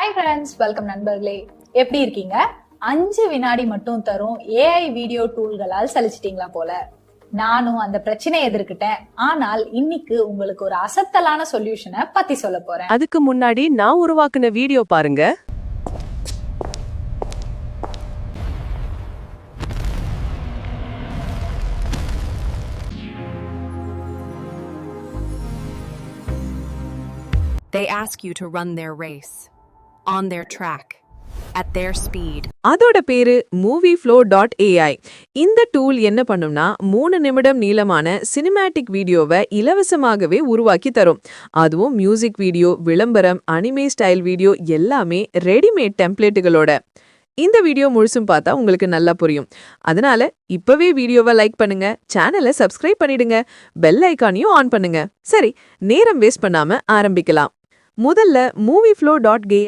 Hi friends, welcome நண்பர்களே. எப்படி இருக்கீங்க? 5 வினாடி மட்டும் தரும் ஏஐ வீடியோ டூல்களால் சலிச்சிட்டீங்களா போல. நானும் அந்த பிரச்சனையை எதிர்க்கிட்டேன். ஆனால் இன்னைக்கு உங்களுக்கு ஒரு அசத்தலான சொல்யூஷனை பத்தி சொல்ல போறேன். அதுக்கு முன்னாடி நான் உருவாக்குன வீடியோ பாருங்க. They ask you to run their race, on their track, at their speed. அதோட பேரு movieflow.ai. இந்த டூல் என்ன பண்ணும்னா 3 நிமிடம் நீளமான சினிமேட்டிக் வீடியோவை இலவசமாகவே உருவாக்கி தரும். அதுவும் மியூசிக் வீடியோ, விளம்பரம், அனிமே ஸ்டைல் வீடியோ எல்லாமே ரெடிமேட் டெம்ப்ளேட்டுகளோட. இந்த வீடியோ முழுசும் பார்த்தா உங்களுக்கு நல்லா புரியும். அதனால இப்பவே வீடியோவை லைக் பண்ணுங்க, சேனலை சப்ஸ்கிரைப் பண்ணிடுங்க, பெல் ஐகானையும் ஆன் பண்ணுங்க. சரி, நேரம் வேஸ்ட் பண்ணாம ஆரம்பிக்கலாம். முதல்ல movieflow.ai